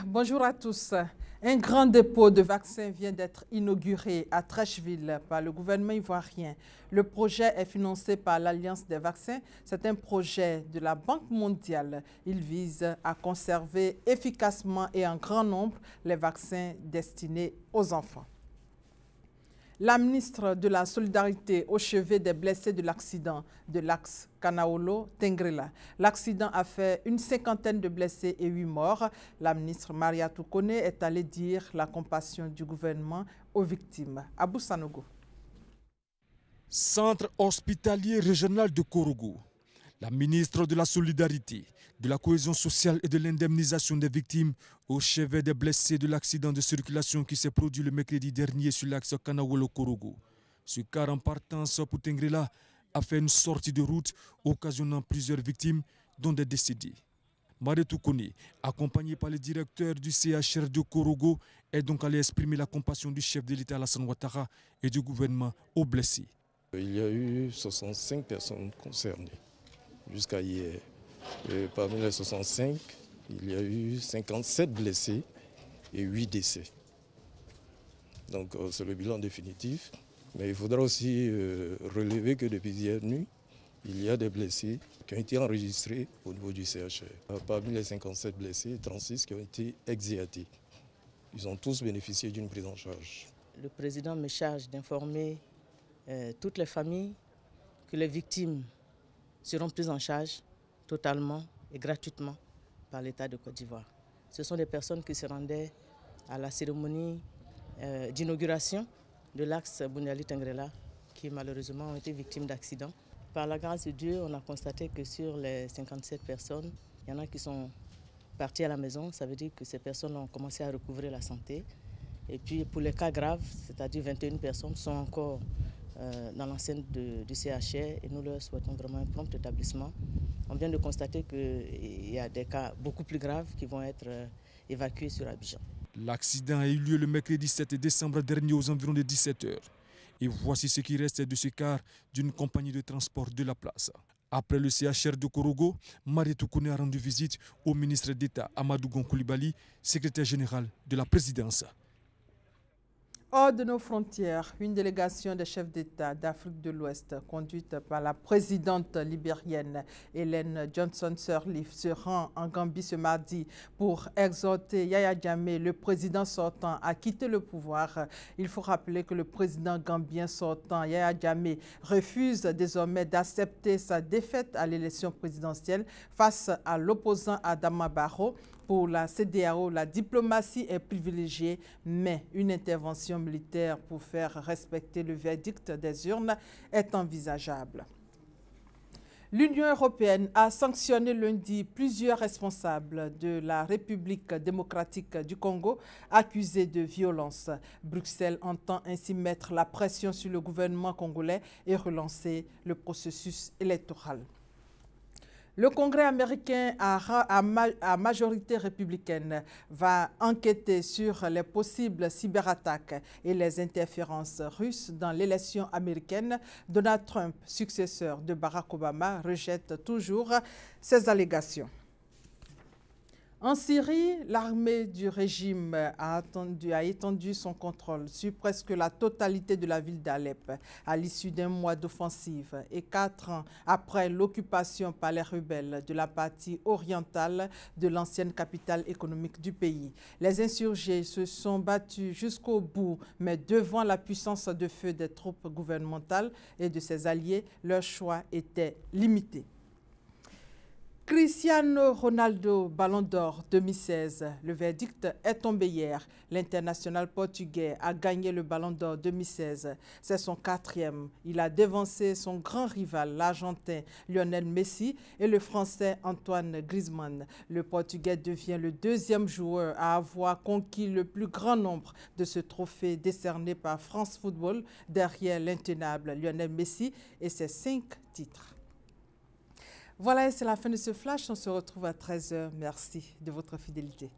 Bonjour à tous. Un grand dépôt de vaccins vient d'être inauguré à Treichville par le gouvernement ivoirien. Le projet est financé par l'Alliance des vaccins. C'est un projet de la Banque mondiale. Il vise à conserver efficacement et en grand nombre les vaccins destinés aux enfants. La ministre de la Solidarité au chevet des blessés de l'accident de l'axe Kanaolo-Tengrela. L'accident a fait une cinquantaine de blessés et 8 morts. La ministre Mariatou Kone est allée dire la compassion du gouvernement aux victimes. Abou Sanogo. Centre hospitalier régional de Korogo. La ministre de la Solidarité, de la Cohésion sociale et de l'indemnisation des victimes au chevet des blessés de l'accident de circulation qui s'est produit le mercredi dernier sur l'axe Kanawolo-Korogo. Ce car en partance pour Tengrela a fait une sortie de route occasionnant plusieurs victimes, dont des décédés. Mariatou Kone, accompagné par le directeur du CHR de Korogo, est donc allé exprimer la compassion du chef de l'État Alassane Ouattara et du gouvernement aux blessés. Il y a eu 65 personnes concernées jusqu'à hier. Et parmi les 65, il y a eu 57 blessés et 8 décès. Donc c'est le bilan définitif. Mais il faudra aussi relever que depuis hier nuit, il y a des blessés qui ont été enregistrés au niveau du CHR. Parmi les 57 blessés, 36 qui ont été exéatés. Ils ont tous bénéficié d'une prise en charge. Le président me charge d'informer toutes les familles que les victimes seront prises en charge totalement et gratuitement par l'État de Côte d'Ivoire. Ce sont des personnes qui se rendaient à la cérémonie d'inauguration de l'axe Bouniali-Tengrela qui malheureusement ont été victimes d'accidents. Par la grâce de Dieu, on a constaté que sur les 57 personnes, il y en a qui sont partis à la maison. Ça veut dire que ces personnes ont commencé à recouvrer la santé. Et puis pour les cas graves, c'est-à-dire 21 personnes, sont encore dans l'enceinte du CHR et nous leur souhaitons vraiment un prompt établissement. On vient de constater qu'il y a des cas beaucoup plus graves qui vont être évacués sur Abidjan. L'accident a eu lieu le mercredi 7 décembre dernier aux environs de 17 h. Et voici ce qui reste de ce car d'une compagnie de transport de la place. Après le CHR de Korogo, Mariatou Kone a rendu visite au ministre d'État Amadou Gon Coulibaly, secrétaire général de la présidence. Hors de nos frontières, une délégation des chefs d'État d'Afrique de l'Ouest, conduite par la présidente libérienne Ellen Johnson Sirleaf, se rend en Gambie ce mardi pour exhorter Yaya Jammeh, le président sortant, à quitter le pouvoir. Il faut rappeler que le président gambien sortant, Yaya Jammeh, refuse désormais d'accepter sa défaite à l'élection présidentielle face à l'opposant Adama Barrow. Pour la CEDEAO, la diplomatie est privilégiée, mais une intervention militaire pour faire respecter le verdict des urnes est envisageable. L'Union européenne a sanctionné lundi plusieurs responsables de la République démocratique du Congo accusés de violence. Bruxelles entend ainsi mettre la pression sur le gouvernement congolais et relancer le processus électoral. Le Congrès américain à majorité républicaine va enquêter sur les possibles cyberattaques et les interférences russes dans l'élection américaine. Donald Trump, successeur de Barack Obama, rejette toujours ces allégations. En Syrie, l'armée du régime a étendu son contrôle sur presque la totalité de la ville d'Alep à l'issue d'un mois d'offensive et 4 ans après l'occupation par les rebelles de la partie orientale de l'ancienne capitale économique du pays. Les insurgés se sont battus jusqu'au bout, mais devant la puissance de feu des troupes gouvernementales et de ses alliés, leur choix était limité. Cristiano Ronaldo, Ballon d'Or 2016. Le verdict est tombé hier. L'international portugais a gagné le Ballon d'Or 2016. C'est son 4e. Il a dévancé son grand rival, l'Argentin Lionel Messi et le Français Antoine Griezmann. Le Portugais devient le 2e joueur à avoir conquis le plus grand nombre de ce trophée décerné par France Football derrière l'intenable Lionel Messi et ses 5 titres. Voilà, c'est la fin de ce flash. On se retrouve à 13 h. Merci de votre fidélité.